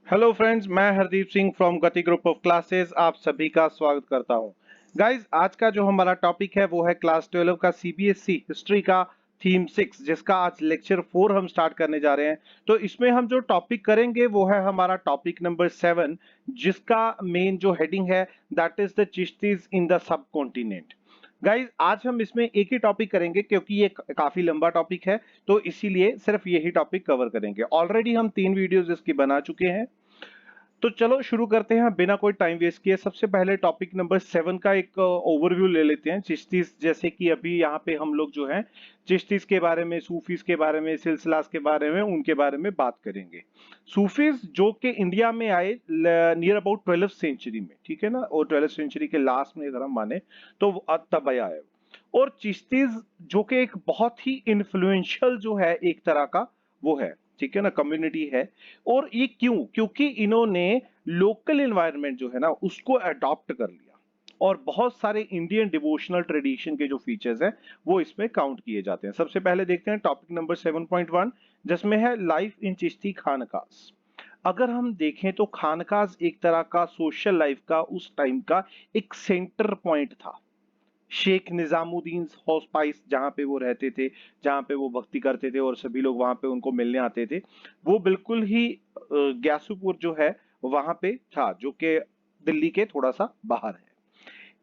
Hello friends, मैं Hardeep Singh from गति group of classes आप सभी का स्वागत करता हूं। गाइस, आज का जो हमारा टॉपिक है वो है क्लास 12 का सीबीएसई हिस्ट्री का थीम 6, जिसका आज लेक्चर 4 हम स्टार्ट करने जा रहे हैं। तो इसमें हम जो टॉपिक करेंगे वो है हमारा टॉपिक नंबर 7, जिसका मेन जो हेडिंग है that is the Chishtis in the subcontinent. Guys, आज हम इसमें एक ही टॉपिक करेंगे क्योंकि ये काफी लंबा टॉपिक है, तो इसीलिए सिर्फ यही टॉपिक कवर करेंगे। ऑलरेडी हम 3 वीडियोस इसकी बना चुके हैं। तो चलो शुरू करते हैं बिना कोई टाइम वेस्ट किए। सबसे पहले टॉपिक नंबर 7 का एक ओवरव्यू ले लेते हैं। चिश्तीस, जैसे कि अभी यहाँ पे हम लोग जो है चिश्तीस के बारे में, सूफीज के बारे में, सिलसिलास के बारे में, उनके बारे में बात करेंगे। सूफीज जो कि इंडिया में आए नियर अबाउट 12th सेंचुरी में, ठीक है ना, और 12th सेंचुरी के लास्ट में अगर हम माने तो तब आया। और चिश्तीज जो कि एक बहुत ही इन्फ्लुएंशियल जो है एक तरह का वो है, ठीक है ना, कम्युनिटी है। और ये क्यों? क्योंकि इन्होंने लोकल एनवायरनमेंट जो है ना उसको अडॉप्ट कर लिया, और बहुत सारे इंडियन डिवोशनल ट्रेडिशन के जो फीचर्स हैं वो इसमें काउंट किए जाते हैं। सबसे पहले देखते हैं टॉपिक नंबर 7.1, जिसमें है लाइफ इन चिश्ती खानकास। अगर हम देखें तो खानकास एक तरह का सोशल लाइफ का उस टाइम का एक सेंटर पॉइंट था। शेख निजामुद्दीन हॉस्पाइस जहां पे वो रहते थे, जहां पे वो भक्ति करते थे और सभी लोग वहां पे उनको मिलने आते थे, वो बिल्कुल ही ग्यासुपुर जो है वहां पे था, जो कि दिल्ली के थोड़ा सा बाहर है।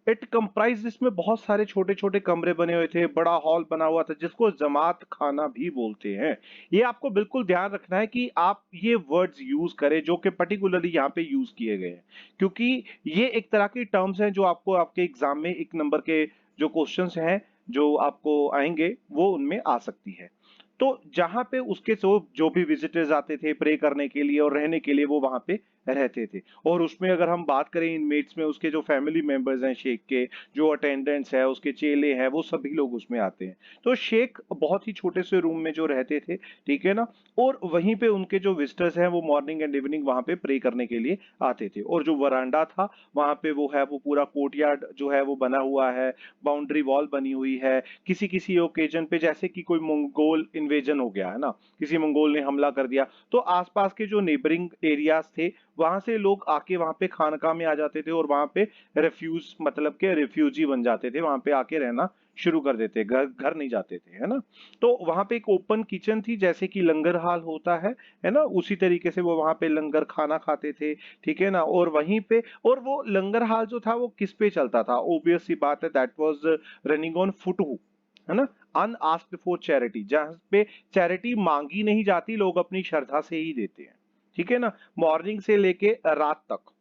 इट कंप्राइज, इसमें बहुत सारे छोटे छोटे कमरे बने हुए थे, बड़ा हॉल बना हुआ था जिसको जमात खाना भी बोलते हैं। ये आपको बिल्कुल ध्यान रखना है कि आप ये वर्ड्स यूज करें जो कि पर्टिकुलरली यहाँ पे यूज किए गए हैं, क्योंकि ये एक तरह की टर्म्स हैं जो आपको आपके एग्जाम में एक नंबर के जो क्वेश्चंस हैं जो आपको आएंगे वो उनमें आ सकती है। तो जहां पे उसके जो भी विजिटर्स आते थे प्रे करने के लिए और रहने के लिए, वो वहां पे रहते थे। और उसमें अगर हम बात करें इनमेट्स में, उसके जो फैमिली मेंबर्स हैं शेख के, जो अटेंडेंट्स है, उसके चेले हैं, वो सभी लोग उसमें आते हैं। तो शेख बहुत ही छोटे से रूम में जो रहते थे, ठीक है ना, और वहीं पे उनके जो विजिटर्स हैं वो मॉर्निंग एंड इवनिंग वहां पे प्रे करने के लिए आते थे। और जो वरांडा था वहां पे वो है, वो पूरा कोर्टयार्ड जो है वो बना हुआ है, बाउंड्री वॉल बनी हुई है। किसी किसी ओकेजन पे, जैसे कि कोई मंगोल इन्वेजन हो गया है ना, किसी मंगोल ने हमला कर दिया, तो आसपास के जो नेबरिंग एरियाज थे वहां से लोग आके वहां पे खानका में आ जाते थे और वहां पे रेफ्यूज, मतलब के रिफ्यूजी बन जाते थे, वहां पे आके रहना शुरू कर देते, घर घर नहीं जाते थे, है ना। तो वहां पे एक ओपन किचन थी, जैसे कि लंगर हाल होता है ना, उसी तरीके से वो वहां पे लंगर खाना खाते थे, ठीक है ना। और वहीं पे, और वो लंगर हाल जो था वो किस पे चलता था? ऑब्वियस सी बात है, दैट वाज रनिंग ऑन फुटहू, है ना, अनआस्क्ड फॉर चैरिटी, जहां पे चैरिटी मांगी नहीं जाती, लोग अपनी श्रद्धा से ही देते हैं, ठीक है ना। मॉर्निंग से लेके रात तक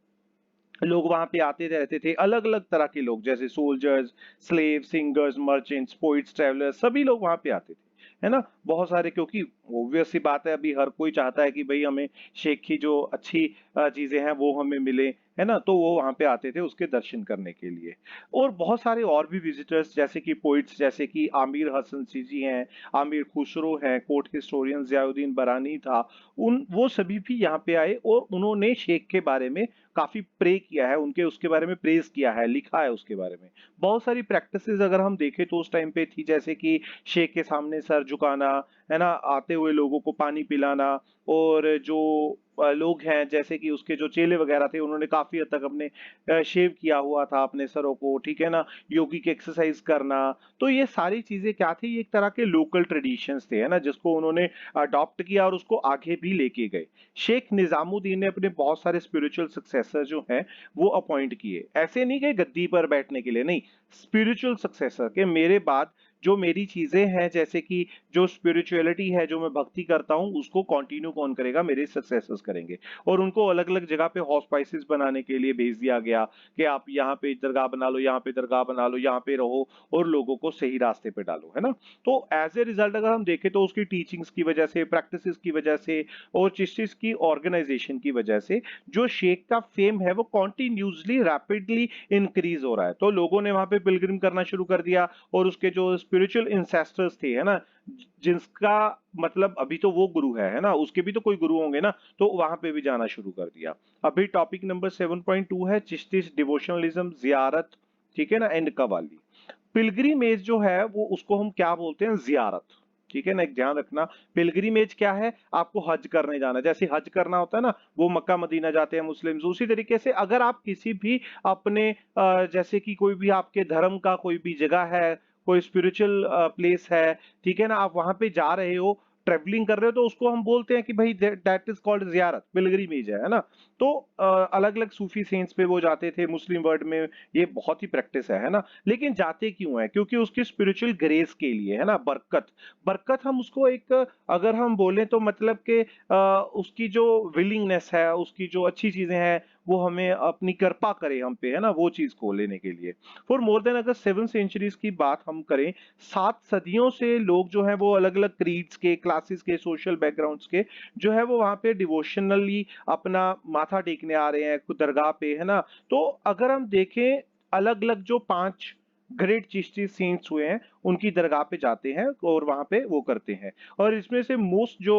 लोग वहां पे आते रहते थे, अलग अलग तरह के लोग, जैसे soldiers, slave, singers, merchants, poets, travellers, सभी लोग वहां पे आते थे, है ना, बहुत सारे। क्योंकि ऑब्वियस सी बात है, अभी हर कोई चाहता है कि भाई हमें शेख की जो अच्छी चीजें हैं वो हमें मिले, है ना, तो वो वहां पे आते थे उसके दर्शन करने के लिए। और बहुत सारे और भी विजिटर्स, जैसे कि पोइट्स, जैसे कि आमिर हसन सीजी हैं, आमिर खुसरो हैं, कोर्ट हिस्टोरियन जियाउद्दीन बरानी था, उन वो सभी भी यहाँ पे आए और उन्होंने शेख के बारे में काफी प्रे किया है, उनके उसके बारे में प्रेज किया है, लिखा है उसके बारे में। बहुत सारी प्रैक्टिसेस अगर हम देखें तो उस टाइम पे थी, जैसे कि शेख के सामने सर झुकाना, है ना, आते हुए लोगों को पानी पिलाना। और जो लोग हैं, जैसे कि उसके जो चेले वगैरह थे, उन्होंने काफी हद तक अपने शेव किया हुआ था अपने सरों को, ठीक है ना, योगिक एक्सरसाइज करना। तो ये सारी चीजें क्या थी? ये एक तरह के लोकल ट्रेडिशंस थे, है ना, जिसको उन्होंने अडॉप्ट किया और उसको आगे भी लेके गए। शेख निजामुद्दीन ने अपने बहुत सारे स्पिरिचुअल सक्सेसर जो हैं वो अपॉइंट किए, ऐसे नहीं कि गद्दी पर बैठने के लिए, नहीं, स्पिरिचुअल सक्सेसर के मेरे बाद जो मेरी चीजें हैं, जैसे कि जो स्पिरिचुअलिटी है, जो मैं भक्ति करता हूँ, उसको कंटिन्यू कौन करेगा? मेरे सक्सेसर्स करेंगे। और उनको अलग अलग जगह पे हॉस्पाइसेस बनाने के लिए भेज दिया गया कि आप यहाँ पे दरगाह बना लो, यहाँ पे दरगाह बना लो, यहाँ पे रहो और लोगों को सही रास्ते पे डालो, है ना। तो एज ए रिजल्ट अगर हम देखें तो उसकी टीचिंग्स की वजह से, प्रैक्टिसेस की वजह से और चिश्तीस की ऑर्गेनाइजेशन की वजह से जो शेख का फेम है वो कॉन्टिन्यूसली रैपिडली इंक्रीज हो रहा है। तो लोगों ने वहां पे पिलग्रिम करना शुरू कर दिया, और उसके जो स्पिरिचुअल इंसेस्टर्स थे, है ना, जिसका मतलब अभी तो वो गुरु है ना, उसके भी तो कोई गुरु होंगे ना, तो वहां पे भी जाना शुरू कर दिया। अभी टॉपिक नंबर 7.2 है चिश्तीस डिवोशनलिज्म, जियारत, ठीक है ना, एंड कवाली। पिलग्रिमेज जो है वो उसको हम क्या बोलते हैं? जियारत, ठीक है ना, एक ध्यान रखना। पिलग्रिमेज क्या है, आपको हज करने जाना, जैसे हज करना होता है ना, वो मक्का मदीना जाते हैं मुस्लिम्स, उसी तरीके से अगर आप किसी भी अपने जैसे कि कोई भी आपके धर्म का कोई भी जगह है, कोई स्पिरिचुअल प्लेस है, ठीक है ना, आप वहां पे जा रहे हो, ट्रेवलिंग कर रहे हो, तो उसको हम बोलते हैं कि भाई दैट इज कॉल्ड जियारत, पिलग्रिमेज है ना। तो अलग अलग सूफी सेंट्स पे वो जाते थे, मुस्लिम वर्ल्ड में ये बहुत ही प्रैक्टिस है ना। लेकिन जाते क्यों है, क्योंकि उसकी स्पिरिचुअल ग्रेस के लिए, है ना, बरकत। बरकत हम उसको एक अगर हम बोलें तो मतलब कि उसकी जो विलिंगनेस है, उसकी जो अच्छी चीजें हैं, वो हमें अपनी कृपा करे हम पे, है ना, वो चीज को लेने के लिए। फॉर मोर देन अगर 7 सेंचुरीज की बात हम करें, 7 सदियों से लोग जो है वो अलग अलग क्रीड्स के, क्लासेस के, सोशल बैकग्राउंड्स के जो है वो वहां पे डिवोशनली अपना माथा टेकने आ रहे हैं दरगाह पे, है ना। तो अगर हम देखें, अलग अलग जो 5 ग्रेट चिश्ती सेंट्स हुए हैं, उनकी दरगाह पे जाते हैं और वहां पे वो करते हैं। और इसमें से मोस्ट जो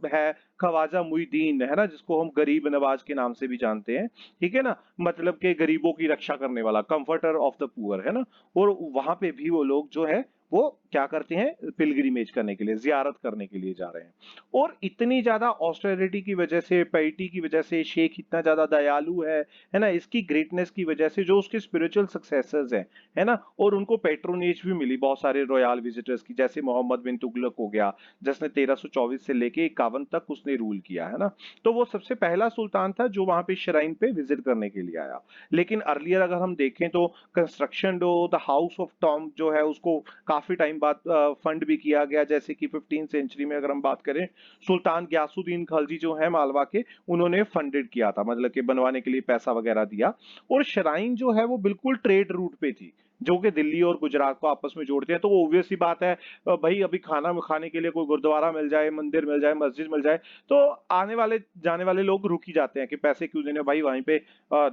है ख्वाजा मुईदीन, है ना, जिसको हम गरीब नवाज के नाम से भी जानते हैं, ठीक है ना, मतलब के गरीबों की रक्षा करने वाला, कंफर्टर ऑफ द पुअर, है ना। और वहां पे भी वो लोग जो है वो क्या करते हैं, पिलग्रिमेज करने के लिए, जियारत करने के लिए जा रहे हैं। और इतनी ज्यादा ऑस्टेरिटी की वजह से, पैरिटी की वजह से, शेख इतना ज्यादा दयालु है ना, इसकी ग्रेटनेस की वजह से जो उसके स्पिरिचुअल सक्सेसर्स हैं, है ना, और उनको पेट्रोनेज भी मिली बहुत सारे रॉयल विजिटर्स की, जैसे मोहम्मद बिन तुगलक हो गया, जिसने 1324 से लेके 51 तक उसने रूल किया, है ना। तो वो सबसे पहला सुल्तान था जो वहां पे श्राइन पे विजिट करने के लिए आया। लेकिन अर्लियर अगर हम देखें तो कंस्ट्रक्शन जो द हाउस ऑफ टॉम जो है उसको काफी टाइम बाद फंड भी किया गया, जैसे कि 15 सेंचुरी में अगर हम बात करें, सुल्तान ग्यासुद्दीन खलजी जो है मालवा के, उन्होंने फंडेड किया था, मतलब कि बनवाने के लिए पैसा वगैरह दिया। और श्राइन जो है वो बिल्कुल ट्रेड रूट पे थी, जो कि दिल्ली और गुजरात को आपस में जोड़ते हैं। तो वो ऑब्वियस सी बात है, भाई अभी खाना खाने के लिए कोई गुरुद्वारा मिल जाए, मंदिर मिल जाए, मस्जिद मिल जाए, तो आने वाले जाने वाले लोग रुक ही जाते हैं कि पैसे क्यों देने भाई, वहीं पे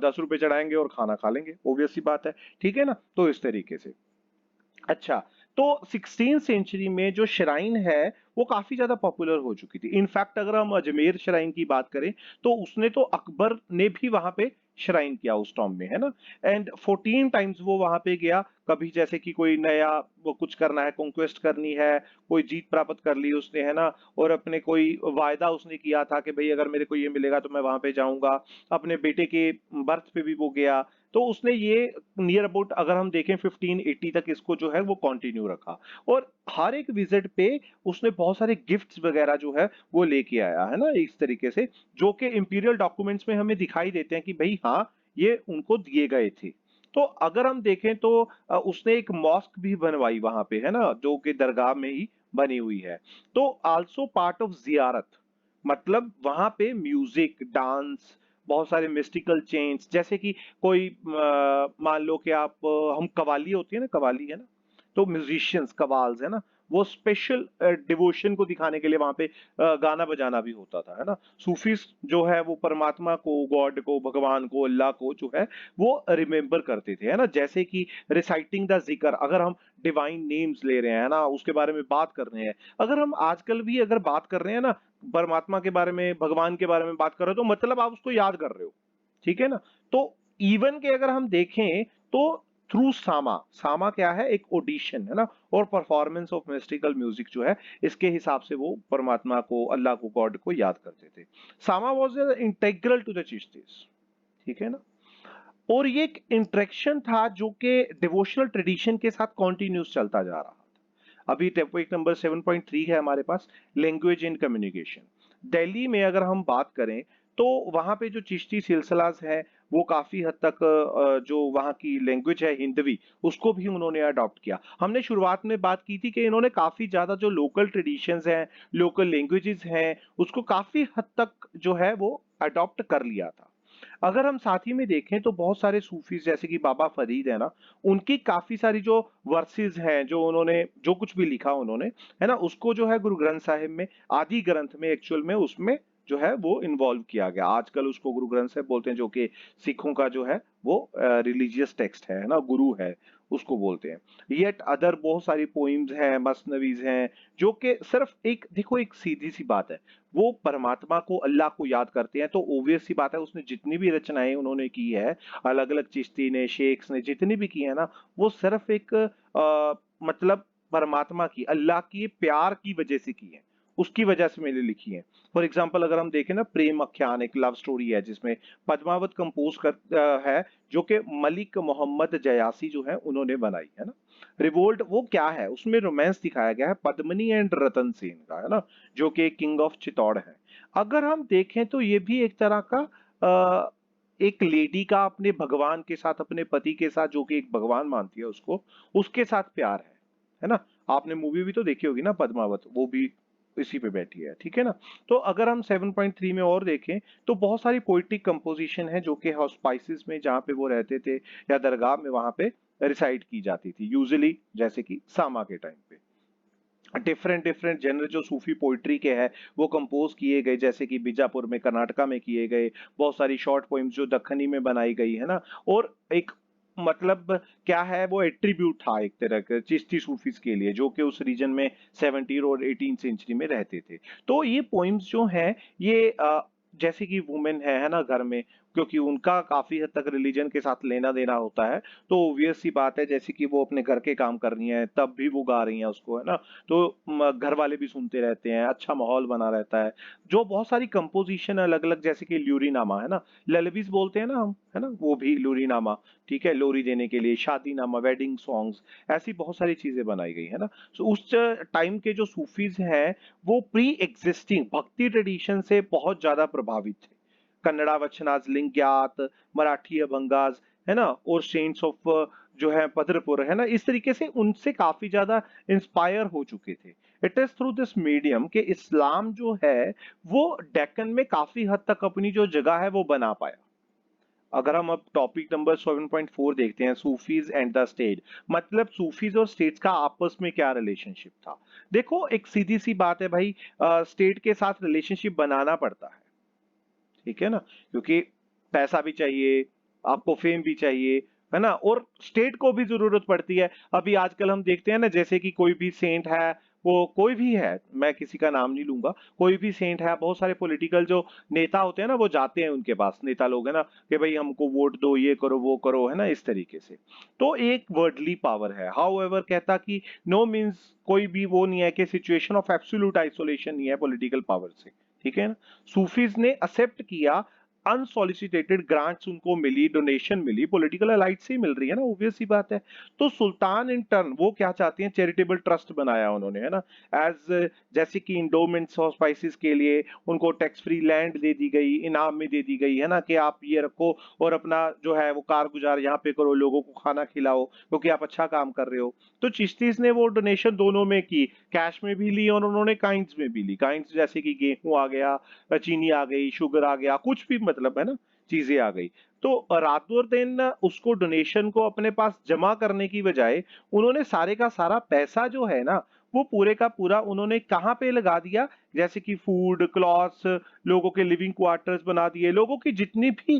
10 रुपए चढ़ाएंगे और खाना खा लेंगे, ऑब्वियस सी बात है, ठीक है ना। तो इस तरीके से। अच्छा, तो 16 सेंचुरी में जो श्राइन है वो काफी ज्यादा पॉपुलर हो चुकी थी। इनफैक्ट अगर हम अजमेर श्राइन की बात करें तो उसने तो अकबर ने भी वहां पे श्राइन किया उस टॉम में, है ना। एंड 14 टाइम्स वो वहां पे गया, कभी जैसे कि कोई नया वो कुछ करना है, कॉन्क्वेस्ट करनी है, कोई जीत प्राप्त कर ली उसने, है ना, और अपने कोई वायदा उसने किया था कि भाई अगर मेरे को ये मिलेगा तो मैं वहां पे जाऊंगा। अपने बेटे के बर्थ पे भी वो गया। तो उसने ये नियर अबाउट अगर हम देखें 1580 तक इसको जो है वो कंटिन्यू रखा। और हर एक विजिट पे उसने बहुत सारे गिफ्ट्स वगैरह जो है वो लेके आया, है ना, इस तरीके से, जो कि इंपीरियल डॉक्यूमेंट्स में हमें दिखाई देते हैं कि भाई हाँ, ये उनको दिए गए थे। तो अगर हम देखें तो उसने एक मॉस्क भी बनवाई वहां पे, है ना, जो कि दरगाह में ही बनी हुई है। तो आल्सो पार्ट ऑफ जियारत, मतलब वहां पे म्यूजिक, डांस, बहुत सारे मिस्टिकल चेंज, जैसे कि कोई मान लो कि आप हम कवाली होती है ना, कवाली है ना, तो म्यूजिशियंस कवाल्स है ना, वो स्पेशल डिवोशन को दिखाने के लिए वहां पे गाना बजाना भी होता था, है ना। सूफीज जो है वो परमात्मा को, गॉड को, भगवान को, अल्लाह को जो है वो रिमेम्बर करते थे, है ना, जैसे कि रिसाइटिंग द जिक्र, अगर हम डिवाइन नेम्स ले रहे हैं, है ना, उसके बारे में बात कर रहे हैं। अगर हम आजकल भी अगर बात कर रहे हैं ना, परमात्मा के बारे में, भगवान के बारे में बात कर रहे हो, तो मतलब आप उसको याद कर रहे हो, ठीक है ना। तो इवन के अगर हम देखें तो थ्रू सामा, सामा क्या है, एक ऑडिशन, है ना, और परफॉर्मेंस ऑफ मिस्टिकल म्यूजिक जो है, इसके हिसाब से वो परमात्मा को, अल्लाह को, गॉड को याद करते थे। सामा वाज इंटेग्रल टू द चिश्तीज, ठीक है ना। और ये एक इंटरेक्शन था जो कि डिवोशनल ट्रेडिशन के साथ कॉन्टिन्यूस चलता जा रहा था। अभी टॉपिक नंबर 7.3 है हमारे पास, लैंग्वेज एंड कम्युनिकेशन। दिल्ली में अगर हम बात करें तो वहां पे जो चिश्ती सिलसिलास है वो काफी हद तक जो वहाँ की लैंग्वेज है हिंदवी, उसको भी उन्होंने अडॉप्ट किया। हमने शुरुआत में बात की थी कि इन्होंने काफी ज्यादा जो लोकल ट्रेडिशंस हैं, लोकल लैंग्वेजेस हैं, उसको काफी हद तक जो है वो अडॉप्ट कर लिया था। अगर हम साथ ही में देखें तो बहुत सारे सूफीज जैसे कि बाबा फरीद है ना, उनकी काफी सारी जो वर्सेस हैं, जो उन्होंने जो कुछ भी लिखा उन्होंने, है ना, उसको जो है गुरु ग्रंथ साहिब में, आदि ग्रंथ में एक्चुअल में उसमें जो है वो इन्वॉल्व किया गया। आजकल उसको गुरु ग्रंथ साहिब बोलते हैं, जो कि सिखों का जो है वो रिलीजियस टेक्स्ट है ना, गुरु है, उसको बोलते हैं। येट अदर बहुत सारी पोइम्स हैं, मसनवीज हैं, जो कि सिर्फ एक देखो, एक सीधी सी बात है, वो परमात्मा को, अल्लाह को याद करते हैं। तो ऑब्वियस सी बात है, उसने जितनी भी रचनाएं उन्होंने की है, अलग अलग चिश्ती ने, शेख्स ने जितनी भी की है ना, वो सिर्फ एक मतलब परमात्मा की, अल्लाह की प्यार की वजह से की है, उसकी वजह से मैंने लिखी है। फॉर एग्जाम्पल अगर हम देखें ना, प्रेम आख्यान एक लव स्टोरी है जिसमें पद्मावत कंपोज है, जो कि मलिक मोहम्मद जयासी जो है उन्होंने बनाई है ना। रिवोल्ट वो क्या है, उसमें रोमांस दिखाया गया है पद्मिनी एंड रतन सेन का, है ना, जो कि किंग ऑफ चित्तौड़ है। अगर हम देखें तो ये भी एक तरह का एक लेडी का अपने भगवान के साथ, अपने पति के साथ, जो कि एक भगवान मानती है उसको, उसके साथ प्यार है ना। आपने मूवी भी तो देखी होगी ना पद्मावत, वो भी इसी पे बैठी है, ठीक है ना। तो अगर हम 7.3 में और देखें तो बहुत सारी पोइट्रिक कंपोजिशन है जो कि स्पाइसेस में जहाँ पे वो रहते थे या दरगाह में, वहां पे रिसाइट की जाती थी यूजुअली, जैसे कि सामा के टाइम पे डिफरेंट डिफरेंट जनर जो सूफी पोइट्री के हैं वो कंपोज किए गए, जैसे कि बीजापुर में, कर्नाटका में किए गए। बहुत सारी शॉर्ट पोइम्स जो दक्खनी में बनाई गई है ना। और एक मतलब क्या है, वो एट्रीब्यूट था एक तरह का चिश्ती सूफीज के लिए, जो कि उस रीजन में 17 और 18 सेंचुरी में रहते थे। तो ये पोइम्स जो हैं ये जैसे कि वुमेन है ना घर में, क्योंकि उनका काफी हद तक रिलीजन के साथ लेना देना होता है, तो ऑब्वियस सी बात है, जैसे कि वो अपने घर के काम कर रही हैं तब भी वो गा रही हैं उसको, है ना। तो घर वाले भी सुनते रहते हैं, अच्छा माहौल बना रहता है। जो बहुत सारी कंपोजिशन अलग अलग, जैसे कि ल्यूरीनामा है ना, ललबीज बोलते हैं ना हम, है ना, वो भी ल्यूरीनामा, ठीक है, लोरी देने के लिए, शादी नामा, वेडिंग सॉन्ग्स, ऐसी बहुत सारी चीजें बनाई गई है ना। तो उस टाइम के जो सूफीज हैं वो प्री एग्जिस्टिंग भक्ति ट्रेडिशन से बहुत ज्यादा प्रभावित थे। कन्नड़ा वचनाज, लिंग्यात, मराठी अभंगाज, है ना, और सेंट्स ऑफ जो है पदरपुर, है ना, इस तरीके से उनसे काफी ज्यादा इंस्पायर हो चुके थे। It is through this medium कि इस्लाम जो है वो डेक्कन में काफी हद तक अपनी जो जगह है वो बना पाया। अगर हम अब टॉपिक नंबर 7.4 देखते हैं, सूफीज एंड द स्टेट, मतलब सूफीज और स्टेट्स का आपस में क्या रिलेशनशिप था। देखो एक सीधी सी बात है भाई, स्टेट के साथ रिलेशनशिप बनाना पड़ता है, ठीक है ना, क्योंकि पैसा भी चाहिए, आपको फेम भी चाहिए, है ना, और स्टेट को भी जरूरत पड़ती है। अभी आजकल हम देखते हैं ना, जैसे कि कोई भी सेंट है, वो कोई भी है, मैं किसी का नाम नहीं लूंगा, कोई भी सेंट है, बहुत सारे पॉलिटिकल जो नेता होते हैं ना वो जाते हैं उनके पास, नेता लोग, है ना, कि भाई हमको वोट दो, ये करो वो करो, है ना, इस तरीके से। तो एक वर्डली पावर है, हाउ एवर कहता कि नो मीन्स कोई भी वो नहीं है कि सिचुएशन ऑफ एब्सोल्यूट आइसोलेशन नहीं है पॉलिटिकल पावर से, ठीक है ना। सूफीज ने एक्सेप्ट किया, अनसॉलिसिटेटेड ग्रांट्स उनको मिली, डोनेशन मिली, पॉलिटिकल अलाइट से ही मिल रही है ना, ऑब्वियस सी बात है। तो सुल्तान इन टर्न वो क्या चाहते हैं, चैरिटेबल ट्रस्ट बनाया उन्होंने, है ना, एज जैसे कि इंडोमेंट्स और स्पाइसेस के लिए उनको टैक्स फ्री लैंड दे दी गई, इनाम में दे दी गई, है ना, कि आप ये रखो और अपना जो है वो कार गुजार यहाँ पे करो, लोगों को खाना खिलाओ क्योंकि आप अच्छा काम कर रहे हो। तो चिश्तीज ने वो डोनेशन दोनों में की, कैश में भी ली और उन्होंने काइंड्स में भी ली। काइंड्स जैसे कि गेहूं आ गया, चीनी आ गई, शुगर आ गया, कुछ भी मतलब, है ना, चीजें आ गई। तो रातों दिन उसको डोनेशन को अपने पास जमा करने की बजाय उन्होंने सारे का सारा पैसा जो है ना वो पूरे का पूरा उन्होंने कहाँ पे लगा दिया, जैसे कि फूड, क्लॉथ्स, लोगों के लिविंग क्वार्टर्स बना दिए, लोगों की जितनी भी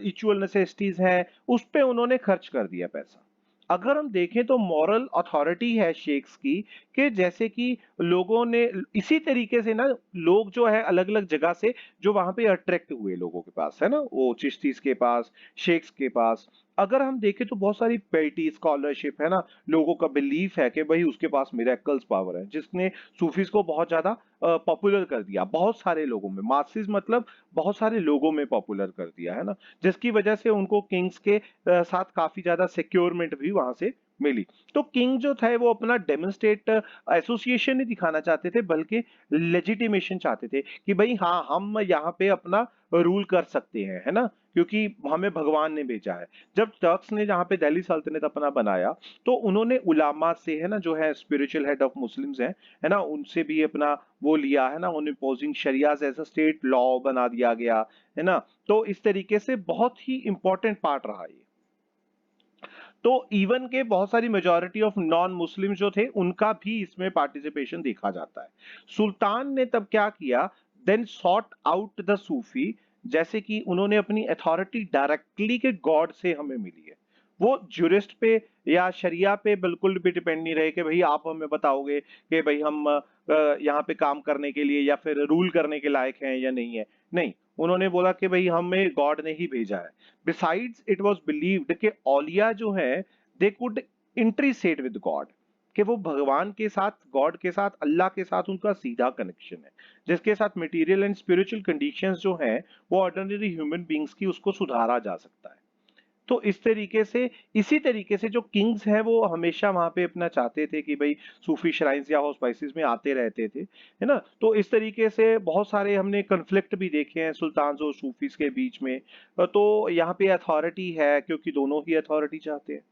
इचुअल नेसेसिटीज हैं उस पे उन्होंने खर्च कर दिया पैसा। अगर हम देखें तो मॉरल अथॉरिटी है शेख्स की, कि जैसे कि लोगों ने इसी तरीके से ना, लोग जो है अलग अलग जगह से जो वहां पे अट्रैक्ट हुए लोगों के पास, है ना, वो चिश्तीज के पास, शेख्स के पास। अगर हम देखें तो बहुत सारी पेटी स्कॉलरशिप, है ना, लोगों का बिलीफ है कि भाई उसके पास मिरेकल्स पावर है, जिसने सूफीज को बहुत ज्यादा पॉपुलर कर दिया, बहुत सारे लोगों में, मासिस मतलब बहुत सारे लोगों में पॉपुलर कर दिया, है ना, जिसकी वजह से उनको किंग्स के साथ काफी ज्यादा सिक्योरमेंट भी वहां से मिली। तो किंग जो थे वो अपना डेमोन्स्ट्रेट एसोसिएशन नहीं दिखाना चाहते थे, बल्कि लेजिटिमेशन चाहते थे कि भाई हाँ हम यहाँ पे अपना रूल कर सकते हैं, है ना, क्योंकि हमें भगवान ने भेजा है। जब टर्क्स ने जहाँ पे दिल्ली सल्तनत अपना बनाया, तो उन्होंने उलामा से, है ना, जो है स्पिरिचुअल हेड ऑफ मुस्लिम्स हैं, है ना, उनसे भी अपना वो लिया, है ना, उन imposing sharias as a state law बना दिया गया, है ना। तो इस तरीके से बहुत ही इंपॉर्टेंट पार्ट रहा ये। तो इवन के बहुत सारी मेजॉरिटी ऑफ नॉन मुस्लिम जो थे उनका भी इसमें पार्टिसिपेशन देखा जाता है। सुल्तान ने तब क्या किया, then sort out the Sufi, जैसे कि उन्होंने अपनी अथॉरिटी डायरेक्टली के गॉड से हमें मिली है। वो जुरिस्ट पे या शरिया पे बिल्कुल भी डिपेंड नहीं रहे कि भाई आप हमें बताओगे कि भाई हम यहाँ पे काम करने के लिए या फिर रूल करने के लायक हैं या नहीं है। नहीं, उन्होंने बोला कि भाई हमें गॉड ने ही भेजा है। Besides, it was believed कि औलिया जो है they could intercede with God. कि वो भगवान के साथ, गॉड के साथ, अल्लाह के साथ उनका सीधा कनेक्शन है, जिसके साथ मटेरियल एंड स्पिरिचुअल कंडीशंस जो हैं वो ऑर्डिनरी ह्यूमन बींग्स की उसको सुधारा जा सकता है। तो इस तरीके से, इसी तरीके से जो किंग्स हैं वो हमेशा वहां पे अपना चाहते थे कि भाई सूफी श्राइन्स या हॉस्पाइसेस में आते रहते थे, है ना। तो इस तरीके से बहुत सारे हमने कन्फ्लिक्ट भी देखे हैं सुल्तान और सूफीज के बीच में। तो यहाँ पे अथॉरिटी है क्योंकि दोनों ही अथॉरिटी चाहते हैं,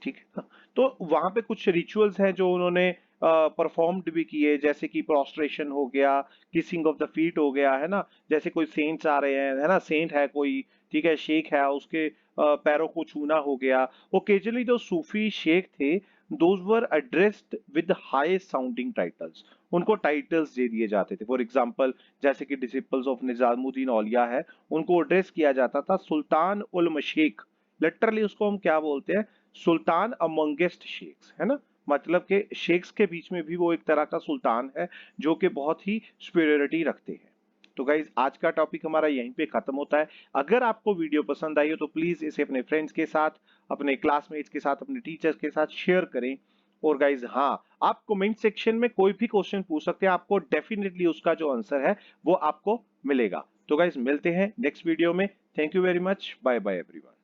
ठीक है ना। तो वहां पे कुछ रिचुअल्स हैं जो उन्होंने परफॉर्म्ड भी किए, जैसे कि प्रोस्ट्रेशन हो गया, किसिंग ऑफ द फीट हो गया, है ना। जैसे कोई सेंट्स आ रहे हैं, है ना, सेंट है कोई, ठीक है, शेख है, उसके पैरों को छूना हो गया। ओकेजनली जो सूफी शेख थे, those were addressed with high sounding titles, उनको टाइटल्स दे दिए जाते थे। फॉर एग्जांपल, जैसे कि डिसिपल्स ऑफ निजामुद्दीन औलिया है, उनको एड्रेस किया जाता था सुल्तान उल मशेख। लिटरली उसको हम क्या बोलते हैं, सुल्तान अमंगेस्ट शेख्स, है ना। मतलब के शेख्स के बीच में भी वो एक तरह का सुल्तान है जो कि बहुत ही सुपीरियरिटी रखते हैं। तो गाइज आज का टॉपिक हमारा यहीं पे खत्म होता है। अगर आपको वीडियो पसंद आई हो तो प्लीज इसे अपने फ्रेंड्स के साथ, अपने क्लासमेट्स के साथ, अपने टीचर्स के साथ शेयर करें। और गाइज हाँ, आप कमेंट सेक्शन में कोई भी क्वेश्चन पूछ सकते हैं, आपको डेफिनेटली उसका जो आंसर है वो आपको मिलेगा। तो गाइज मिलते हैं नेक्स्ट वीडियो में। Thank you very much, bye bye everyone.